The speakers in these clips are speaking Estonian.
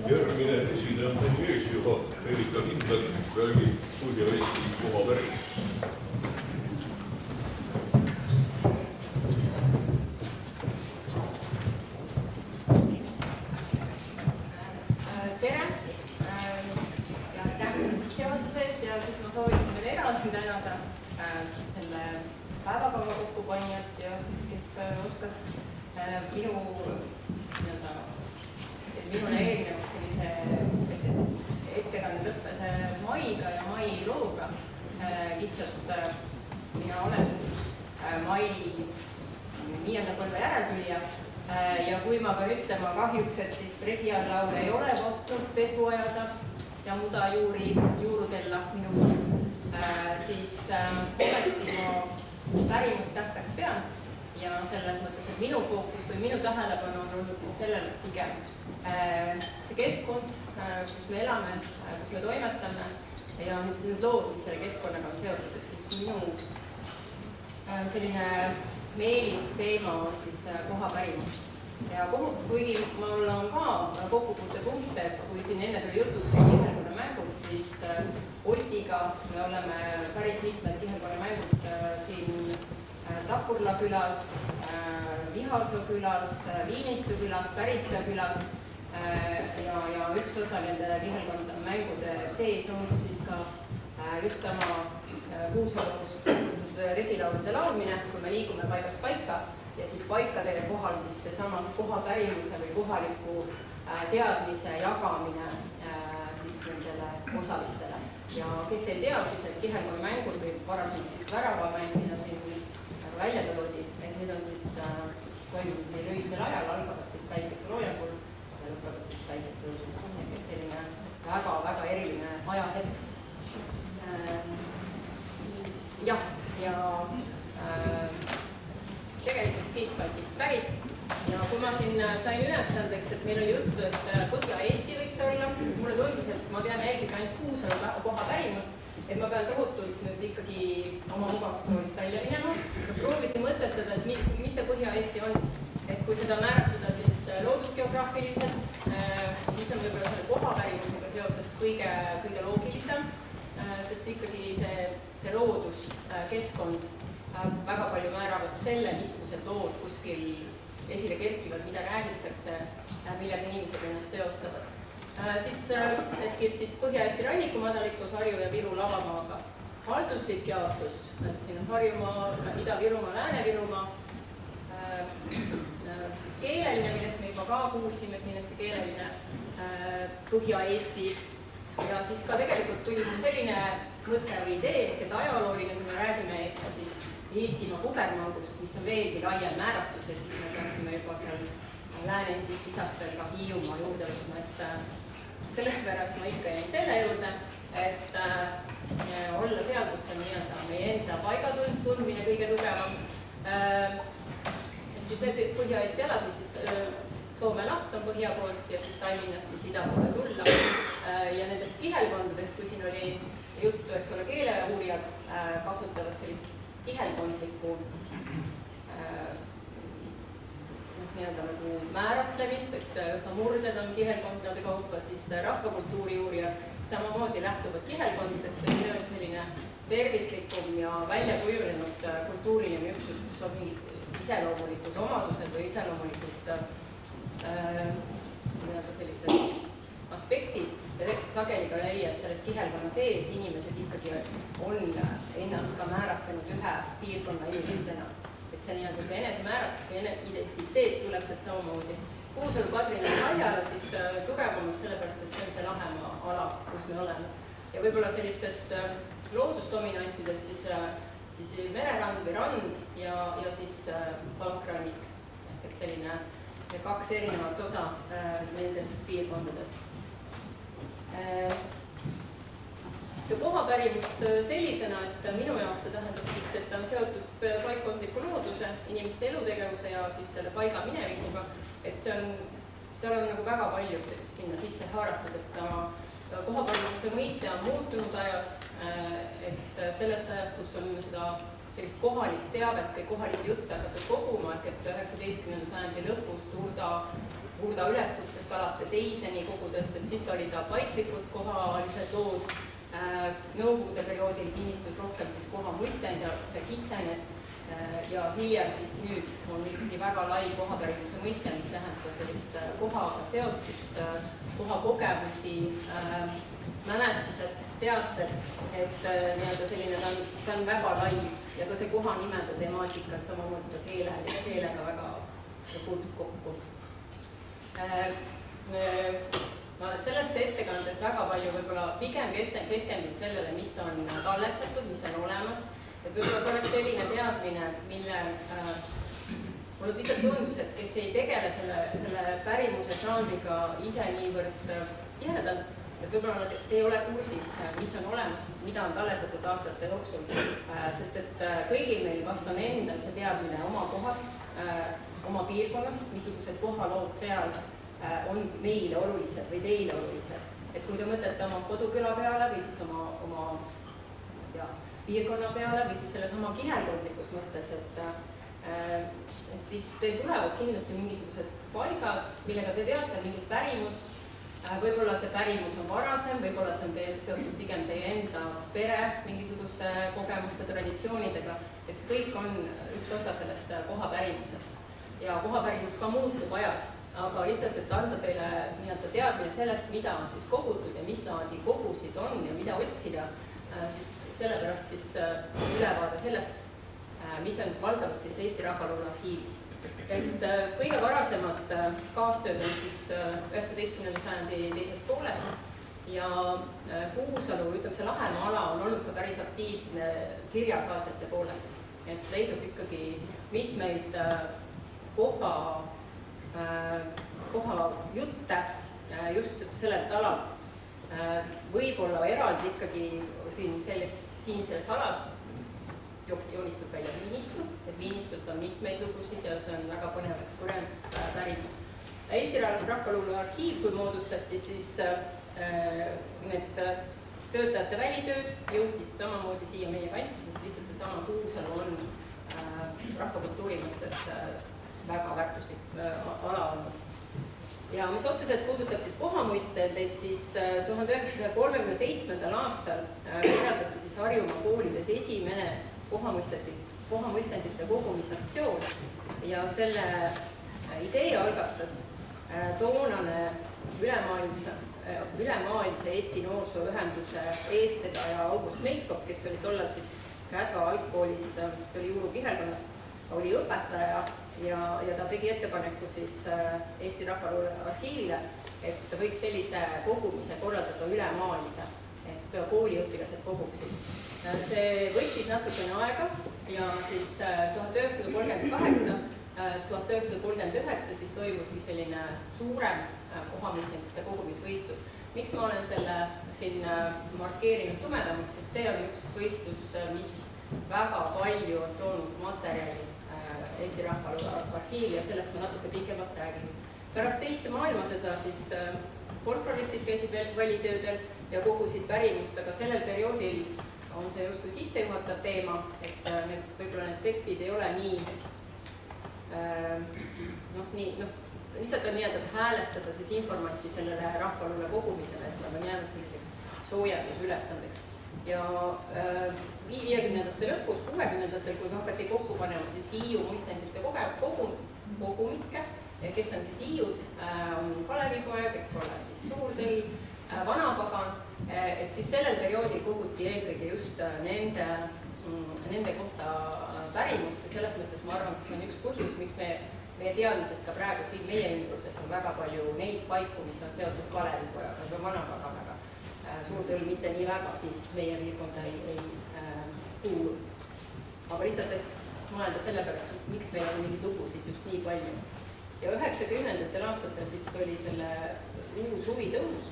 Järgmine esineja on meesjuhataja Erika Hindel, räägib Põhja-Eesti kohapärimusest. Tere! Ja aitäh seaduse eest ja siis ma sooviksin veel edasi tänada selle päevakava kokkupanijat ja siis, kes oskas minule eelnevalt sellise ettekande lõppes Maiga ja Mai looga. Lihtsalt mina olen Mai 5. põlve järeltülija ja kui ma pean ütlema kahjuks, et siis regiallaul ei ole kohtud pesu ajada ja muda juurudella minul, siis ometi ma pärimust tähtsaks pean ja selles mõttes, et minu fookus või minu tähelepanu on olnud siis sellel pigem see keskkond, kus me elame, kus me toimetame ja need lood, mis selle keskkonnaga on seotud, et siis minu selline meelisteema on siis kohapärimus. Ja kuigi mul on ka kokkupuutepunkte, et kui siin enne tuli jutuks kihelkonnamängud, siis Otiga me oleme päris mitmed kihelkonnamängud siin Tapurla külas, Vihasoo külas, Viinistu külas, Päriskea külas ja üks osa nende kihelkonnamängude sees on siis ka just sama Kuusalust regilaulude laulmine, kui me liigume paigast paika ja siis paikade kohal siis seesama kohapärimuse või kohaliku teadmise jagamine siis nendele osalistele. Ja kes ei tea, siis need kihelkonnamängud või varasemalt siis väravamäng, mida siin välja toodi, et need on siis toimunud meil öisel ajal, algavad siis päikeseloojangul ja lõppevad siis päikesetõusus. Et selline väga-väga eriline ajahetk. Jah, ja tegelikult siitkantist pärit ja kui ma siin sain ülesandeks, et meil oli juttu, et Põhja-Eesti võiks olla, siis mulle tundus, et ma pean jälgida ainult Kuusalu kohapärimust, et ma pean tohutult nüüd ikkagi oma mugavstoolist välja minema. Proovisin mõtestada, et mis see Põhja-Eesti on, et kui seda määratleda siis loodusgeograafiliselt, mis on võib-olla selle kohapärimusega seoses kõige loogilisem, sest ikkagi see looduskeskkond väga palju määravad selle, missugused lood kuskil esile kerkivad, mida räägitakse, millega inimesed ennast seostavad. Siis Põhja-Eesti rannikumadalikus Harju ja Viru lavamaaga halduslik jaotus, siin on Harjumaa, Ida-Virumaa, Lääne-Virumaa, keeleline, millest me juba ka kuulsime siin, et see keeleline Põhja-Eesti ja siis ka tegelikult tuli selline mõte või idee, et ajalooline, kui me räägime siis Eestimaa kubermangust, mis on veelgi laiem määratlus ja siis me peaksime juba seal Lääne-Eestist lisaks veel ka Hiiumaa juurde võtma, et sellepärast ma ikka jäin selle juurde, et olla seal, kus on nii-öelda meie enda paigatundmine kõige tugevam. Et siis need Põhja-Eesti alad, mis siis Soome laht on põhja poolt ja siis Tallinnast siis ida poole tulla. Ja nendest kihelkondadest, kui siin oli juttu, eks ole, keeleuurijad kasutavad sellist kihelkondlikku nii-öelda nagu määratlemist, et murded on kihelkondade kaupa, siis rahvakultuuri uurijad samamoodi lähtuvad kihelkondadest, see on selline terviklikum ja väljakujunenud kultuuriline üksus, kus on mingid iseloomulikud omadused või iseloomulikud sellised aspektid. Sageli ka leia, et selles kihelkonna sees inimesed ikkagi on ennast ka määratlenud ühe piirkonna inimestena. Et see nii-öelda see enesemääratus ja identiteet tuleb sealt samamoodi. Kuusalu, Kadrina ja Haljala siis tugevamad sellepärast, et see on see lahemaa ala, kus me oleme. Ja võib-olla sellistest loodusdominantidest siis mererand või rand ja siis pankrannik. Et selline kaks erinevat osa nendest piirkondadest. Ja kohapärimus sellisena, et minu jaoks see tähendab siis, et ta on seotud paikkondliku looduse, inimeste elutegevuse ja siis selle paiga minevikuga, et seal on nagu väga palju sinna sisse haaratud, et kohapärimuse mõiste on muutunud ajas, et sellest ajast, kus on seda sellist kohalist teavet või kohalisi jutte hakatud koguma, et 19. sajandi lõpus Turda Hurda üleskutsest alates Eiseni kogudest, et siis olid paiklikud kohalised lood. Nõukogude perioodil kinnistus rohkem siis koha muistend ja see kitsenes ja hiljem siis nüüd on ikkagi väga lai kohapärimuse mõiste, mis tähendab sellist kohaga seotust, koha kogemusi, mälestused, teated, et nii-öelda selline ta on väga lai ja ka see kohanimede temaatika, samamoodi keelega väga puutub kokku. Ma sellesse ettekandes väga palju võib-olla pigem keskendun sellele, mis on talletatud, mis on olemas, et võib-olla see oleks selline teadmine, mille mulle lihtsalt tundus, et kes ei tegele selle pärimuse žanriga ise niivõrd tihedalt, et võib-olla nad ei ole kursis, mis on olemas, mida on talletatud aastate jooksul, sest et kõigil meil vast on endal see teadmine oma kohast, oma piirkonnast, missugused kohalood seal on meile olulised või teile olulised. Et kui te mõtlete oma koduküla peale või siis oma piirkonna peale või siis sellesama kihelkondlikus mõttes, et siis teil tulevad kindlasti mingisugused paigad, millega te teate mingit pärimust. Võib-olla see pärimus on varasem, võib-olla see on seotud pigem teie enda pere mingisuguste kogemuste, traditsioonidega, et see kõik on üks osa sellest kohapärimusest. Ja kohapärimus ka muutub ajas, aga lihtsalt, et anda teile nii-öelda teadmine sellest, mida on siis kogutud ja mis laadi kogusid on ja mida otsida, siis sellepärast siis ülevaade sellest, mis on valdavalt siis Eesti Rahvaluule arhiivis. Et kõige varasemad kaastööd on siis 19. sajandi teisest poolest ja Kuusalu, ütleme see Lahemaa ala on olnud ka päris aktiivne kirjasaatjate poolest, et leidub ikkagi mitmeid koha jutte just sellelt alalt. Võib-olla eraldi ikkagi siin selles alas joonistub välja Viinistu, et Viinistult on mitmeid lugusid ja see on väga põnev pärimus. Eesti Rahvaluule arhiiv, kui moodustati, siis need töötajate välitööd jõudis samamoodi siia meie kanti, sest lihtsalt seesama Kuusalu on rahvakultuuri mõttes väga väärtuslik ala olnud. Ja mis otseselt puudutab siis kohamuistendeid, siis 1937. aastal korraldati siis Harjumaa koolides esimene kohamuistendite kogumisaktsioon ja selle idee algatas toonane ülemaailmse Eesti Noorsooühenduse eestvedaja August Meikop, kes oli tollal siis Kädva algkoolis, see oli Juuru kihelkonnas, oli õpetaja ja ta tegi ettepaneku siis Eesti Rahvaluule arhiivile, et võiks sellise kogumise korraldada ülemaailmse, et kooliõpilased koguksid. See võttis natukene aega ja siis 1938, 1939 siis toimuski selline suurem kohamuistendite kogumisvõistlus. Miks ma olen selle siin markeerinud tumedamaks, sest see on üks võistlus, mis väga palju on toonud materjali Eesti Rahvaluule arhiivi ja sellest ma natuke pikemalt räägin. Pärast teist maailmasõda siis folkloristid käisid välitöödel ja kogusid pärimust, aga sellel perioodil on see justkui sissejuhatav teema, et võib-olla need tekstid ei ole lihtsalt on nii-öelda häälestada siis informanti sellele rahvaluule kogumisele, et nad on jäänud selliseks soojendusülesandeks. Ja 50-ndate lõpus, 60-ndatel, kui hakati kokku panema siis Hiiu muistendite kogumikke, kes on siis Hiiud, on Kalevipoeg, eks ole, siis Suurtõll, Vanapagan, et siis sellel perioodil koguti eelkõige just nende kohta pärimust ja selles mõttes ma arvan, et see on üks põhjus, miks meie teadmisest ka praegu siin meie ümbruses on väga palju neid paiku, mis on seotud Kalevipojaga või Vanapaganaga. Suurtõll mitte nii väga, siis meie piirkonda ei kuulu. Aga lihtsalt, et mõelda selle peale, miks meil on mingeid lugusid just nii palju. Ja 90-ndatel aastatel siis oli selle uus huvitõus.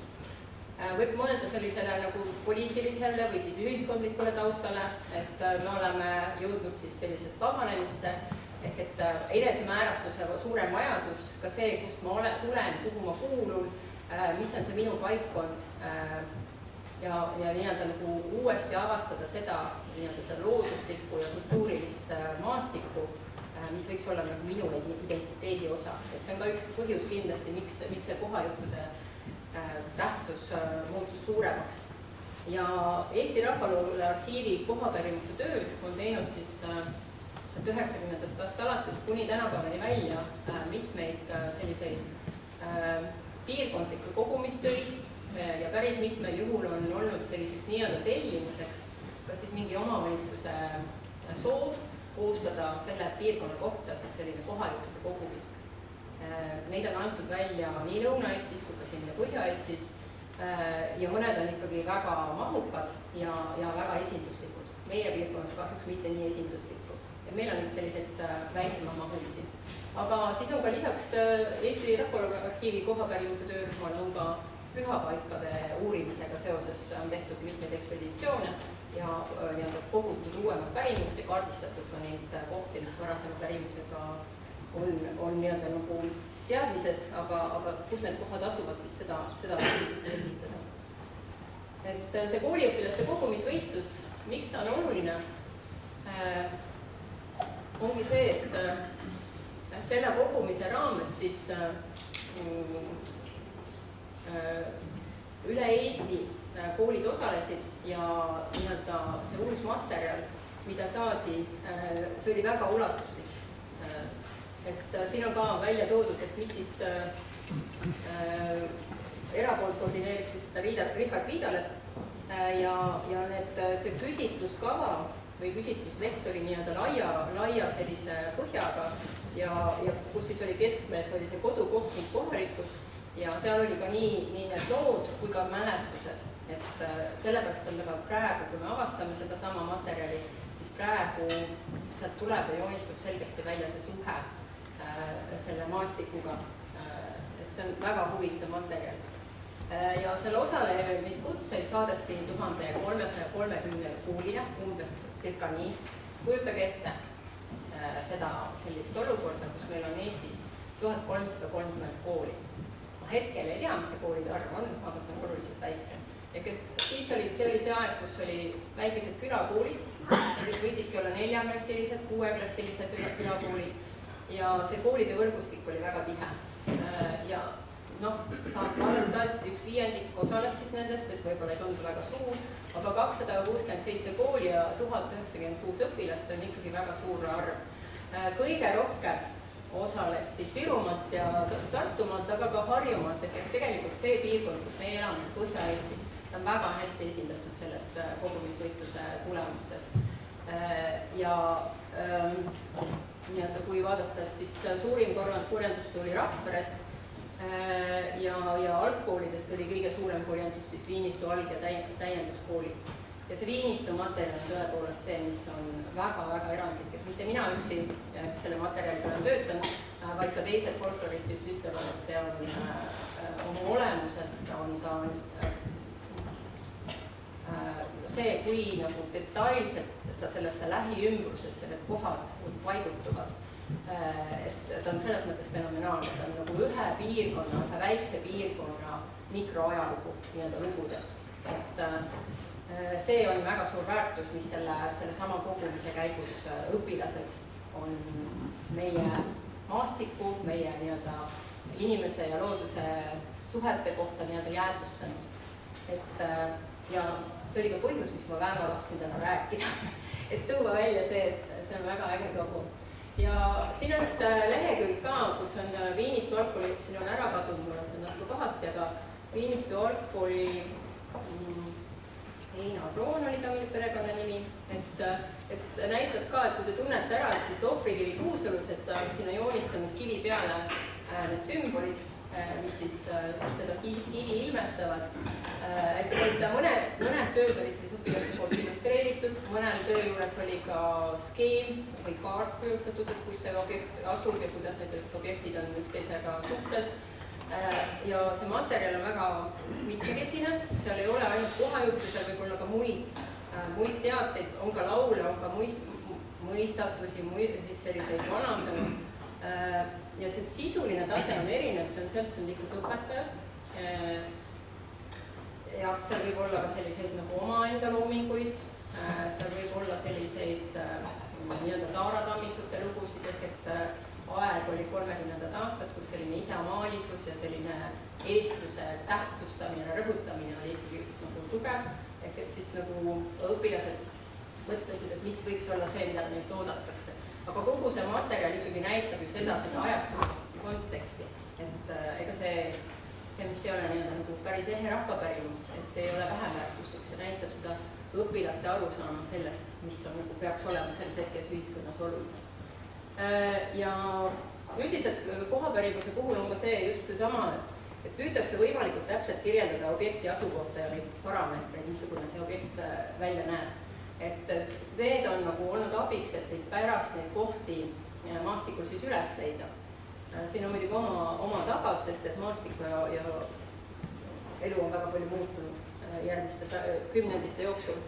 Võib mõelda sellisele nagu poliitilisele või siis ühiskondlikule taustale, et me oleme jõudnud siis sellisest vabanemisse, ehk et enesemääratluse suurem vajadus, ka see, kust ma tulen, kuhu ma kuulun, mis on see minu paikkond ja nii-öelda nagu uuesti avastada seda looduslikku ja kultuurilist maastikku, mis võiks olla nagu minu identiteedi osa. Et see on ka üks põhjus kindlasti, miks see kohajuttude tähtsus muutus suuremaks. Ja Eesti Rahvaluule Arhiivi kohapärimuse tööd on teinud siis 1990. alates kuni tänapäevani välja mitmeid selliseid piirkondlikke kogumistöid ja päris mitmel juhul on olnud selliseks nii-öelda tellimuseks, kas siis mingi omavalitsuse soov koostada selle piirkonna kohta siis selline kohajutuse kogumik. Neid on antud välja nii Lõuna-Eestis kui ka siin Põhja-Eestis ja mõned on ikkagi väga mahukad ja väga esinduslikud. Meie piirkonnas kahjuks mitte nii esinduslikud. Ja meil on selliseid väiksema mahulisi. Aga siis on ka lisaks Eesti Rahvaluule Arhiivi kohapärimuse töörühmal on ka pühapaikade uurimisega seoses on tehtud mitmeid ekspeditsioone ja kogutud uuemat pärimust ja kaardistatud ka neid kohti, mis varasema pärimusega on nii-öelda nagu teadmises, aga kus need kohad asuvad, siis seda selgitada. Et see kooliõpilaste kogumisvõistlus, miks ta on oluline, ongi see, et selle kogumise raames siis üle Eesti koolid osalesid ja nii-öelda see uus materjal, mida saadi, see oli väga ulatuslik. Et siin on ka välja toodud, et mis siis erapoolt koordineeris siis seda Richard Viidalet ja see küsitluskava või küsitlusleht oli nii-öelda laia sellise põhjaga ja kus siis oli keskmes oli see kodukoht ning kohalikkus ja seal oli ka nii need lood kui ka mälestused. Et sellepärast on väga praegu, kui me avastame seda sama materjali, siis praegu sealt tuleb ja joonistub selgesti välja see suhe selle maastikuga. Et see on väga huvitav materjal. Ja selle osalemiskutseid saadeti 1330 koolile, umbes circa nii. Kujutage ette sellist olukorda, kus meil on Eestis 1330 kooli. Hetkel ei tea, mis see koolide arv on, aga see on oluliselt väiksem. Siis see oli see aeg, kus oli väikesed külakoolid, võisidki olla 4-klassilised, 6-klassilised külakoolid ja see koolide võrgustik oli väga tihe. Ja saab vaadata, et 1/5 osales siis nendest, et võib-olla ei tundu väga suur, aga 267 kooli ja 1096 õpilast, see on ikkagi väga suur arv. Kõige rohkem osales siis Virumaalt ja Tartumaalt, aga ka Harjumaalt, et tegelikult see piirkond, kus meie elame, see Põhja-Eesti, on väga hästi esindatud selles kogumisvõistluse tulemustes. Ja kui vaadata, et siis suurim korjandus tuli Rakverest ja algkoolidest oli kõige suurem korjandus siis Viinistu alg- ja täienduskoolid. Ja see Viinistu materjal on tõepoolest see, mis on väga-väga erandlik, et mitte mina üksi selle materjaliga olen töötanud, vaid ka teised folkloristid ütlevad, et see on oma olemuselt, ta on see, kui nagu detailselt sellesse lähiümbrusesse need kohad paigutuvad, et ta on selles mõttes fenomenaalne, ta on nagu ühe piirkonna, ühe väikse piirkonna mikroajalugu nii-öelda lugudes. Et see on väga suur väärtus, mis selle sama kogumise käigus õpilased on meie maastiku, meie nii-öelda inimese ja looduse suhete kohta nii-öelda jäädvustanud. Ja see oli ka põhjus, mis ma väga tahtsin täna rääkida, et tuua välja see, et see on väga äge kogu. Ja siin on üks lehekülg ka, kus on Viinistu algkooli, siin on ära kadunud, mul on see natuke pahasti, aga Viinistu algkooli Heina Kroon oli ta perekonna nimi, et näitab ka, et kui te tunnete ära, et siis Ohvrikivi Kuusalus, et ta on sinna joonistanud kivi peale need sümbolid, mis siis seda kivi ilmestavad. Et mõned tööd olid siis õpilaste poolt illustreeritud, mõnel töö juures oli ka skeem või kaart kujutatud, et kus see objekt asub ja kuidas need objektid on üksteisega suhtes. Ja see materjal on väga mitmekesine, seal ei ole ainult kohajutu, seal võib olla ka muid teateid, on ka laule, on ka mõistatusi, siis selliseid vanasõnu. Ja see sisuline tase on erinev, see on sõltunud ikkagi õpetajast. Ja seal võib olla ka selliseid nagu omaenda loominguid, seal võib olla selliseid nii-öelda taaratammikute lugusid, et isamaalisus ja selline eestluse tähtsustamine, rõhutamine oli ikkagi nagu tugev, ehk et siis nagu õpilased mõtlesid, et mis võiks olla see, mida neilt oodatakse. Aga kogu see materjal ikkagi näitab ju seda ajastu konteksti, et ega see, mis ei ole nagu päris ehe rahvapärimus, et see ei ole väheväärtuslik, see näitab seda õpilaste arusaama sellest, mis on, nagu peaks olema selles hetkes ühiskonnas oluline. Ja üldiselt kohapärimuse puhul on ka see just seesama, et püütakse võimalikult täpselt kirjeldada objekti asukohta ja neid parameetreid, missugune see objekt välja näeb. Et need on nagu olnud abiks, et pärast neid kohti maastikul siis üles leida. Siin on muidugi oma tagad, sest et maastik ja elu on väga palju muutunud järgmiste kümnendite jooksul.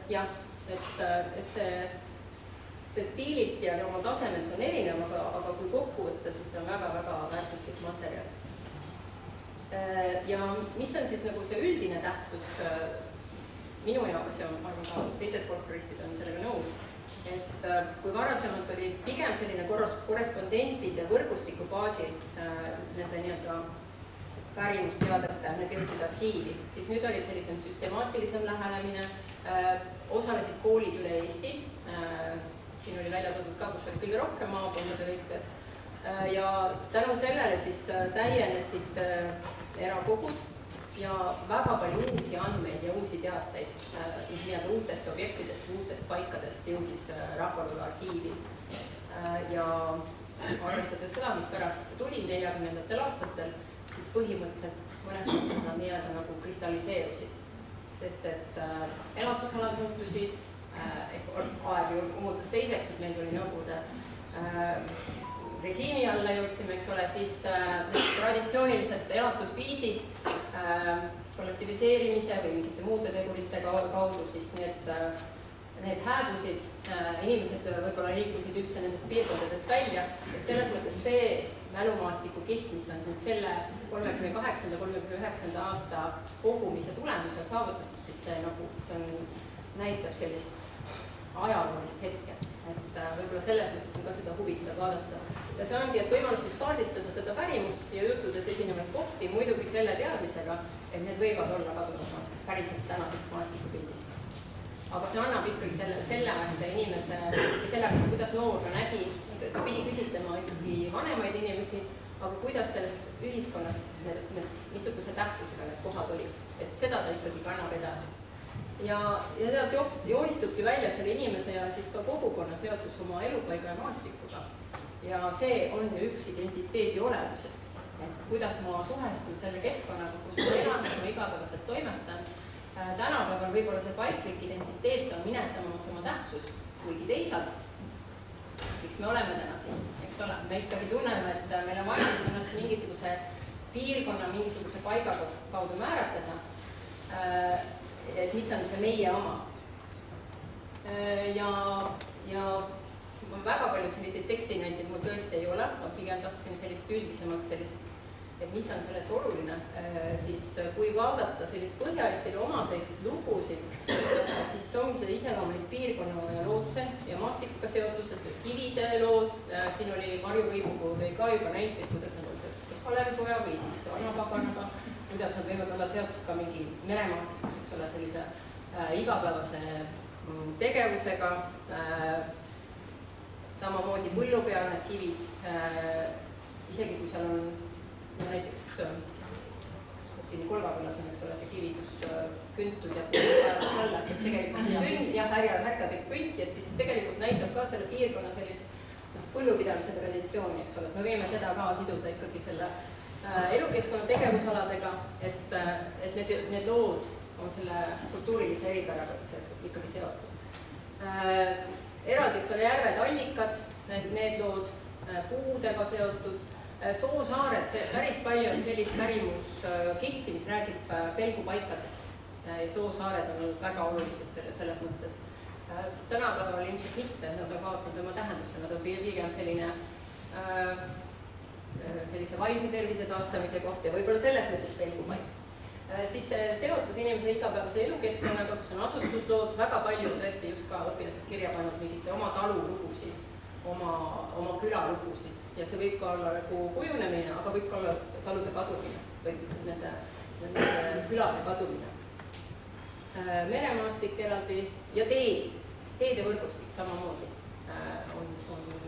Jah, et see stiililt ja oma tasemelt on erinev, aga kui kokku võtta, siis ta on väga-väga väärtuslik materjal. Ja mis on siis nagu see üldine tähtsus minu jaoks ja ma arvan ka teised folkloristid on sellega nõus, et kui varasemalt oli pigem selline korrespondentide võrgustiku baasil nende nii-öelda pärimusteadete, need jõudsid arhiivi, siis nüüd oli sellisem süstemaatilisem lähenemine, osalesid koolid üle Eesti, siin oli välja toodud ka, kus oli kõige rohkem maakondade lõikes, ja tänu sellele siis täienesid erakogud ja väga palju uusi andmeid ja uusi teateid nii-öelda uutest objektidest, uutest paikadest jõudis Rahvakogu arhiivi. Ja arvestades seda, mis pärast tuli 40. aastatel, siis põhimõtteliselt mõnes mõttes nad nii-öelda nagu kristalliseerusid, sest et elatusalad muutusid, aeg ju muutus teiseks, et meil tuli nõukogude režiimi alla jõudsime, eks ole, siis traditsioonilised elatusviisid kollektiviseerimise või mingite muude tegurite kaudu, siis need hääbusid, inimesed võib-olla liikusid üldse nendest piirkondadest välja, et selles mõttes see mälumaastiku kiht, mis on selle 38-39 aasta kogumise tulemusel saavutatud, siis see näitab sellist ajaloolist hetke, et võib-olla selles mõttes on ka seda huvitav vaadata. Ja see ongi, et võimalus siis kaardistada seda pärimust ja juttudes esinevaid kohti muidugi selle teadmisega, et need võivad olla kadunud päriselt tänasest maastikupildist. Aga see annab ikkagi selleaegse inimese ja selleaegse, kuidas noor ka nägi, ta pidi küsitlema ikkagi vanemaid inimesi, aga kuidas selles ühiskonnas missuguse tähtsusega need kohad olid, et seda ta ikkagi kannab edasi. Ja sealt joonistubki välja selle inimese ja siis ka kogukonna seotus oma elupaiga ja maastikuga. Ja see on ju üks identiteedi olemus, et kuidas ma suhestun selle keskkonnaga, kus ma elan, kus ma igapäevaselt toimetan. Tänapäeval võib-olla see paiklik identiteet on minetamas oma tähtsust, kuigi teisalt, miks me oleme täna siin, eks ole, me ikkagi tunneme, et meil on vaja ennast mingisuguse piirkonna, mingisuguse paiga kaudu määratleda, et mis on see meie oma. Ja väga paljud selliseid tekstinäiteid mul tõesti ei ole, ma pigem tahtsin sellist üldisemalt sellist, et mis on selles oluline, siis kui vaadata sellist Põhja-Eestile omaseid lugusid, siis ongi see iseloomulik piirkonna ja looduse ja maastikuga seotused, kivide lood, siin oli Marju Võimugu või ka juba näiteid, kuidas on see Kalevipoja või siis Vanapaganaga, kuidas nad võivad olla seotud ka mingi meremaastikus, eks ole, sellise igapäevase tegevusega, samamoodi põllu peal need kivid, isegi kui seal on näiteks siin Kolgakülas on, eks ole, see kivi, kus küntud ja alla, et tegelikult see künd, jah, härkadega künti, et siis tegelikult näitab ka selle piirkonna sellist põllupidamise traditsiooni, eks ole, et me võime seda ka siduda ikkagi selle elukeskkonna tegevusaladega, et need lood on selle kultuurilise eripäraga ikkagi seotud. Eraldi, eks ole, järved, allikad, need lood, puudega seotud, soosaared, päris palju on sellist pärimuskihti, mis räägib pelgupaikadest. Ja soosaared on olnud väga olulised selles mõttes. Tänapäeval ilmselt mitte, nad on kaotanud oma tähenduse, nad on pigem sellise vaimse tervise taastamise koht ja võib-olla selles mõttes pelgupaik. Siis seotus inimese igapäevase elukeskkonnaga, kus on asustuslood, väga palju tõesti just ka õpilased kirja pannud mingite oma talulugusid, oma külalugusid ja see võib ka olla nagu kujunemine, aga võib ka olla talude kadumine või nende külade kadumine. Meremaastik eraldi ja teede võrgustik samamoodi on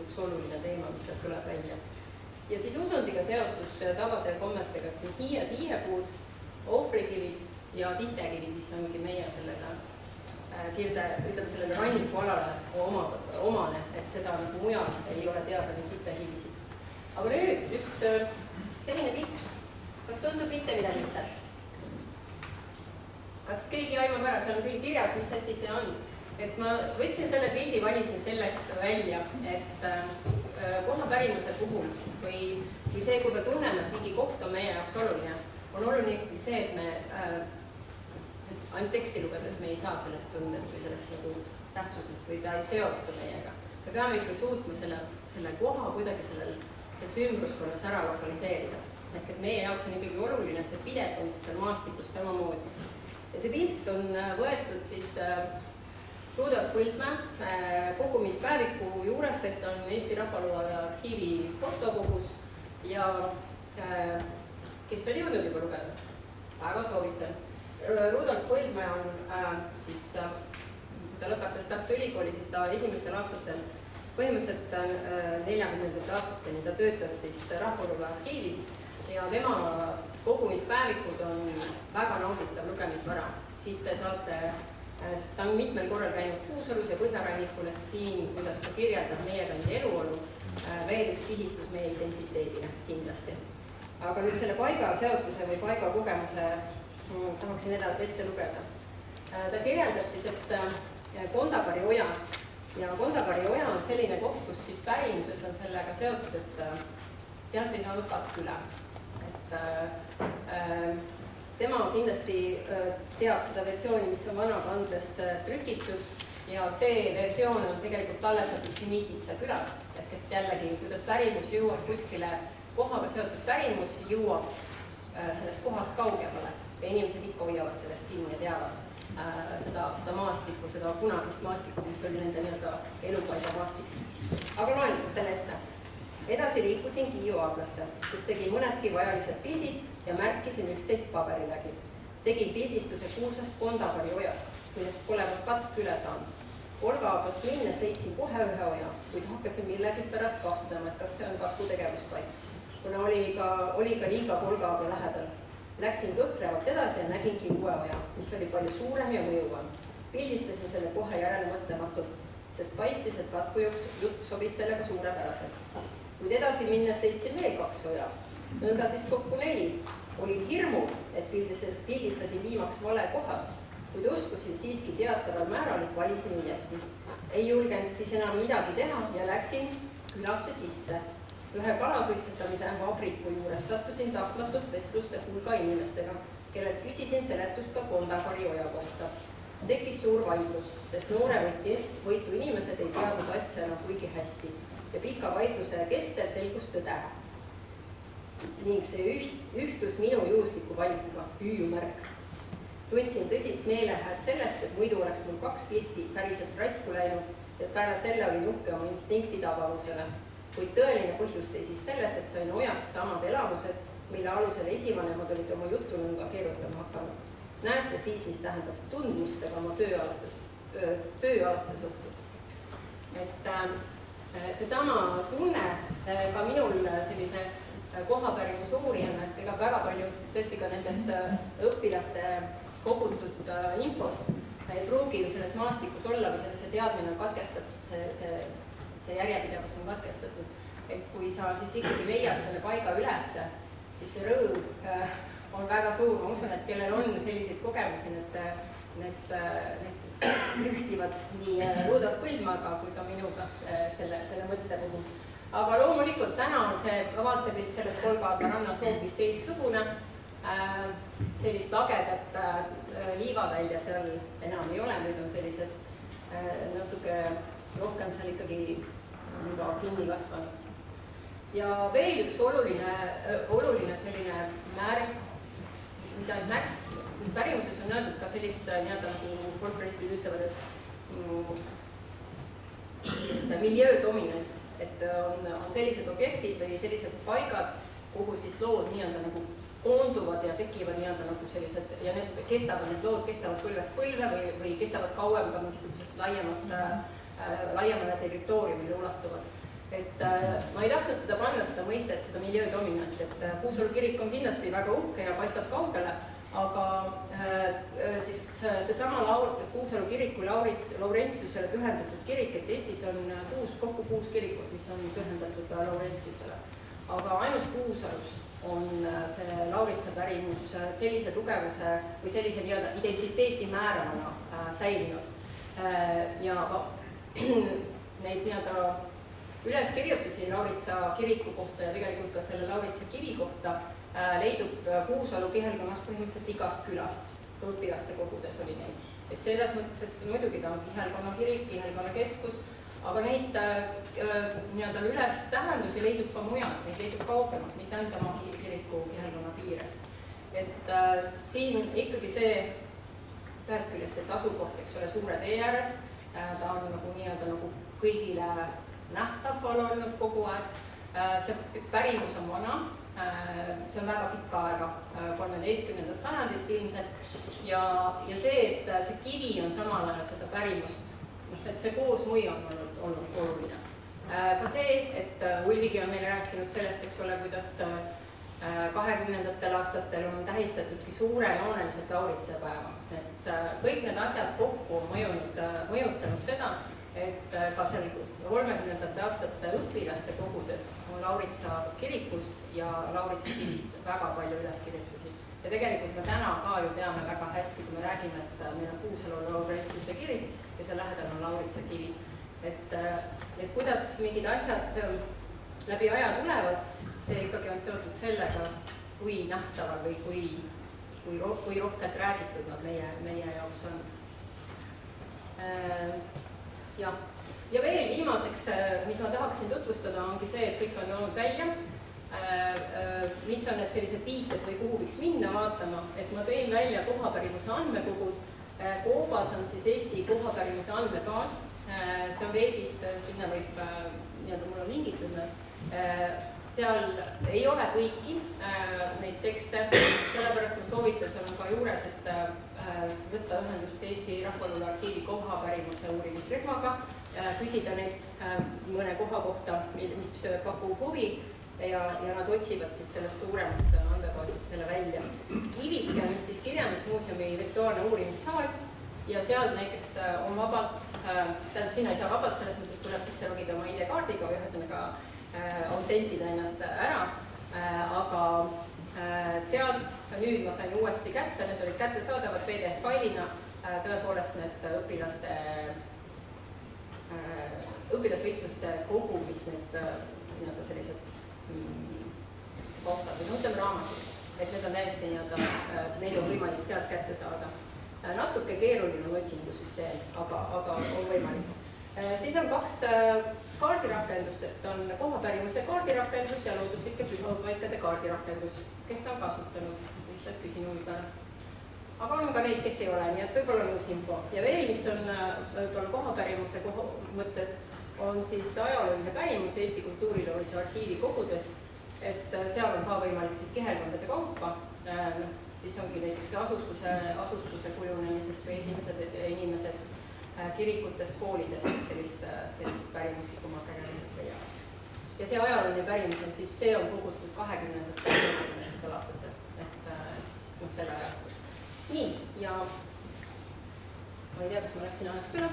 üks oluline teema, mis sealt tuleb välja. Ja siis usundiga seotus tavade ja kommetega, et siin hiiepuud, ohvrikivid ja titekivid, mis ongi meie sellega ütleme sellele rannikualale omane, et seda nagu mujal ei ole teada neid titekivisid. Aga nüüd üks selline pilt. Kas tundub mitte midagi lihtsalt? Kas keegi aimab ära, seal on küll kirjas, mis asi see on. Et ma võtsin selle pildi, valisin selleks välja, et kohapärimuse puhul või see, kui me tunneme, et mingi koht on meie jaoks oluline, on oluline see, et me ainult teksti lugedes me ei saa sellest tundest või sellest nagu tähtsusest või ta ei seostu meiega. Me peame ikka suutma selle koha kuidagi selles ümbruskonnas ära lokaliseerida. Ehk et meie jaoks on ikkagi oluline see pidevalt seal maastikus samamoodi. Ja see pilt on võetud siis Rudolf Põldmäe kogumispäeviku juures, et on Eesti Rahvaluule arhiivi fotokogus ja kes oli jõudnud juba lugeda? Väga soovitan. Rudolf Põldmäe on siis, kui ta lõpetas Tartu Ülikooli, siis ta esimestel aastatel, põhimõtteliselt 40. aastateni ta töötas siis Rahvaluule arhiivis ja tema kogumispäevikud on väga nauditav lugemisvara. Siit te saate, ta on mitmel korral käinud Kuusalus ja Põhjarannikul, et siin, kuidas ta kirjeldab meie kandi eluolu, veel üks kihistus meie identiteedile kindlasti. Aga nüüd selle paiga seotuse või paiga kogemuse tahaksin ette lugeda. Ta kirjeldab siis, et Kondapari oja ja Kondapari oja on selline koht, kus siis pärimuses on sellega seotud, et sealt ei saanud katk üle. Tema kindlasti teab seda versiooni, mis on vanakandes trükitud ja see versioon on tegelikult talletatud Simititsa külast. Ehk et jällegi, kuidas pärimus jõuab kuskile kohaga seotud pärimus, jõuab sellest kohast kaugemale ja inimesed ikka hoiavad sellest kinni ja teavad seda maastikku, seda punavist maastikku, mis oli nende nii-öelda elupaiga maastik. Aga loen selle ette. Edasi liikusin Hiiu Aaglasse, kus tegin mõnedki vajalised pildid ja märkisin üht-teist paberilegi. Tegin pildistuse kuulsast Kondapari ojast, millest polevat katk üle saanud. Kolga-Aaglast minnes leidsin kohe ühe oja, kuid hakkasin millegipärast kahtlema, et kas see on katku tegevuspaik, kuna oli ka liiga Kolga-Aagla lähedal. Läksin kõhklevalt edasi ja nägingi uue oja, mis oli palju suurem ja mõjuvam. Pildistasin selle kohe järele mõtlematult, sest paistis, et katku jutt sobis sellega suurepäraselt. Kuid edasi minnes leidsin veel 2 oja. Nõnda siis kokku 4. Olin hirmul, et pildistasin viimaks vale kohas, kuid uskusin siiski teataval määral, et valisin õieti. Ei julgenud siis enam midagi teha ja läksin külasse sisse. Ühe kalasuitsetamise vabriku juures sattusin tahtmatult vestlusse hulga inimestega, kellelt küsisin seletust ka Kondapari oja kohta. Tekkis suur vaidlus, sest noore võitu inimesed ei teadnud asja enam kuigi hästi ja pika vaidluse kestel selgus tõde. Ning see ühtus minu juhusliku valikuga, hüüumärk. Tundsin tõsist meelehääd sellest, et muidu oleks mul 2 pilti päriselt raisku läinud, et peale selle oli nuhke oma instinkti tabavusele. Kuid tõeline põhjus seisis selles, et sain ojast samad elamused, mille alusel esivanemad olid oma jutunõnga keerutama hakanud. Näete siis, mis tähendab tundmustega oma tööalasse suhtub. Et seesama tunne ka minul sellise kohapärimuse uurijana, et ega väga palju tõesti ka nendest õpilaste kogutud infost ei pruugi selles maastikus olla või see teadmine on katkestatud, see järjepidevus on katkestatud. Et kui sa siis ikkagi leiad selle paiga ülesse, siis see rõõm on väga suur. Ma usun, et kellel on selliseid kogemusi, need ühtivad nii Rudolf Põldmäega kui ka minuga selle mõtte puhul. Aga loomulikult täna on see vaatepilt sellest Kolga-Aagla rannas hoopis teistsugune. Sellist lagedat liivavälja seal enam ei ole, nüüd on sellised natuke rohkem seal ikkagi juba kinni kasvanud. Ja veel üks oluline selline märk, mida pärimuses on öeldud ka sellist nii-öelda nagu folkloristid ütlevad, et miljöö dominant on sellised objektid või sellised paigad, kuhu siis lood nii-öelda nagu koonduvad ja tekivad nii-öelda nagu sellised ja need lood kestavad põlvest põlve või kestavad kauem ka mingisugusest laiemale territooriumile ulatuvad. Et ma ei tahtnud seda panna, seda mõistet, seda miljöödominanti, et Kuusalu kirik on kindlasti väga uhke ja paistab kaugele, aga siis seesama Kuusalu kiriku Laurentiusele pühendatud kirik, et Eestis on kokku 6 kirikut, mis on pühendatud Laurentiusele. Aga ainult Kuusalus on see Lauritsa pärimus sellise tugevuse või sellise nii-öelda identiteeti määravana säilinud. Ja neid nii-öelda üleskirjutusi Lauritsa kiriku kohta ja tegelikult ka selle Lauritsa kivi kohta leidub Kuusalu kihelkonnas põhimõtteliselt igast külast, õpilaste kogudes oli neid. Et selles mõttes, et muidugi ta on kihelkonna kirik, kihelkonna keskus, aga neid nii-öelda ülestähendusi leidub ka mujal, neid leidub kaugemalt, mitte ainult oma kiriku kihelkonna piires. Et siin ikkagi see ühest küljest, et asukoht, eks ole, suure tee ääres, ta on nagu nii-öelda nagu kõigile nähtav olnud kogu aeg. See pärimus on vana, see on väga pikka aega, 13. sajandist ilmselt ja see, et see kivi on samal ajal seda pärimust, et see koosmõi on olnud oluline. Ka see, et Ulvigi on meile rääkinud sellest, eks ole, kuidas 20. aastatel on tähistatudki suurejooneliselt Lauritsa päeva. Et kõik need asjad kokku on mõjutanud seda, et ka seal 30. aastate õpilaste kogudes on Lauritsa kirikust ja Lauritsa kivist väga palju üleskirjutusi. Ja tegelikult me täna ka ju teame väga hästi, kui me räägime, et meil on Kuusalu Laurentiuse kirik ja see lähedal on Lauritsa kivi. Et kuidas mingid asjad läbi aja tulevad, see ikkagi on seotud sellega, kui nähtaval või kui rohkelt räägitud nad meie jaoks on. Ja veel viimaseks, mis ma tahaksin tutvustada, ongi see, et kõik on olnud välja, mis on need sellised viited või kuhu võiks minna vaatama, et ma tõin välja kohapärimuse andmekogud. Koobas on siis Eesti kohapärimuse andmebaas, see on veebis, sinna võib, nii-öelda mul on lingitud, seal ei ole kõiki neid tekste, sellepärast ma soovitan, seal on ka juures, et võtta ühendust Eesti Rahvaluule Arhiivi kohapärimuse uurimisrühmaga, küsida neid mõne koha kohta, mis pakub huvi ja nad otsivad siis sellest suuremast andmebaasist selle välja. Kivik on nüüd siis Kirjandusmuuseumi virtuaalne uurimissaal ja seal näiteks on vabalt, sinna ei saa vabalt, selles mõttes tuleb sisse logida oma ID-kaardiga või ühesõnaga autentida ennast ära, aga sealt nüüd ma sain uuesti kätte, need olid kättesaadavad PDF-failina, tõepoolest need õpilasvistluste kogu, mis need nii-öelda sellised taustad või ütleme raamatud, et need on täiesti nii-öelda, neid on võimalik sealt kätte saada. Natuke keeruline on otsingusüsteem, aga on võimalik. Siis on 2 kaardirakendust, et on kohapärimuse kaardirakendus ja looduslike pühapaikade kaardirakendus, kes on kasutanud, lihtsalt küsin huvi pärast. Aga on ka neid, kes ei ole, nii et võib-olla nõus info. Ja veel, mis on võib-olla kohapärimuse mõttes, on siis ajalooline pärimus Eesti Kultuuriloolise Arhiivi kogudest, et seal on ka võimalik siis kihelkondade kaupa, siis ongi näiteks asustuse kujunemisest või esimesed inimesed kirikutest, koolidest, sellist pärimuslikku materjaliselt leiavad. Ja see ajalooline pärimus on siis, see on kogutud 20. aastatel, et selle ajastul. Nii, ja ma ei tea, kas ma läksin ajast üle.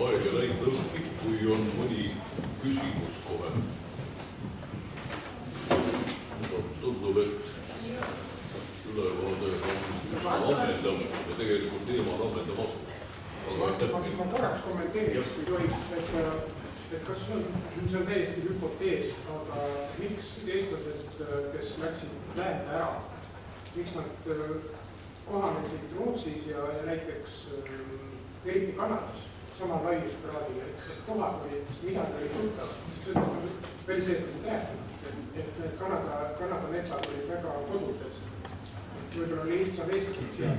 Aeg ja läinud lõplik, kui on mõni küsimus kohe. Tundub, et ülevaade on ammendav ja tegelikult teema on ammendav. Ma korraks kommenteeriks, kui tohib, et kas see on täiesti hüpotees, aga miks eestlased, kes läksid läände ära, miks nad kohanesid Rootsis ja näiteks eriti Kanadas samal laiuskraadil, et kohad olid midagi tuttav, sellest on väliseestlased rääkinud. et need Kanada metsad olid väga kodused. Võib-olla oli lihtsam eestlased seal.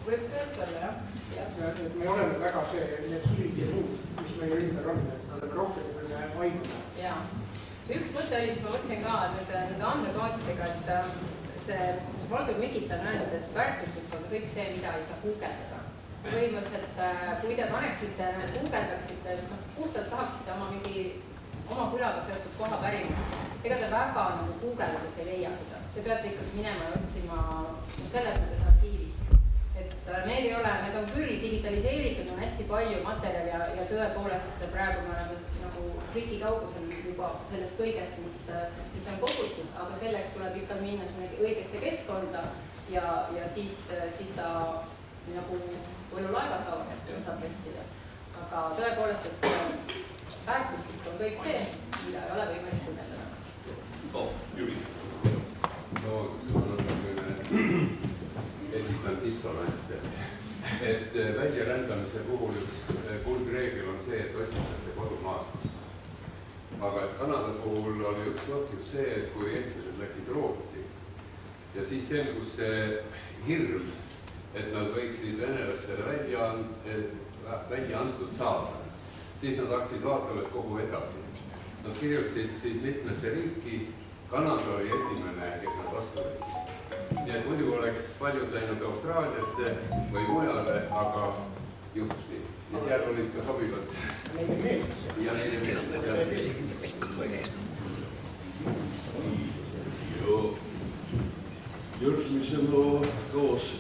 Võib töötada, jah. Et me oleme väga need kivid ja muud, mis meie ümber on, et oleme rohkem kui me ainult. Jaa. Üks mõte oli, ma mõtlesin ka nende andmebaasidega, et see Valdur Mikita on öelnud, et väärtuslik on kõik see, mida ei saa guugeldada. Põhimõtteliselt, kui te paneksite, guugeldaksite, puhtalt tahaksite oma külaga seotud koha pärimust, ega te väga guugeldades ei leia seda. Te peate ikkagi minema ja otsima selles mõttes arhiivist. Et need ei ole, need on küll digitaliseeritud, on hästi palju materjali ja tõepoolest praegu me oleme nagu riigi kaugusel juba sellest kõigest, mis on kogutud, aga selleks tuleb ikka minna õigesse keskkonda ja siis ta nagu võilu laeva saab otsida. Aga tõepoolest, et väärtuslik on kõik see, mida ei ole võimalik kujundada. Jüri. Esitan dissonantse. Et väljarändamise puhul üks kuldreegel on see, et otsitakse kodumaast. Aga Kanada puhul oli üks mõtlus see, et kui eestlased läksid Rootsi ja siis selgus see hirm, et nad võiksid venelastele välja antud saada, siis nad hakkasid vaatama, et kogu edasi. Nad kirjutasid siis mitmesse riiki, Kanada oli esimene, kes nad vastu võtsid. Nii et muidu oleks paljud läinud Austraaliasse või mujale, aga juhtus nii. Ja seal olid ka sobivad. Neile meeldis. Ja neile meeldis. Järgmisena koos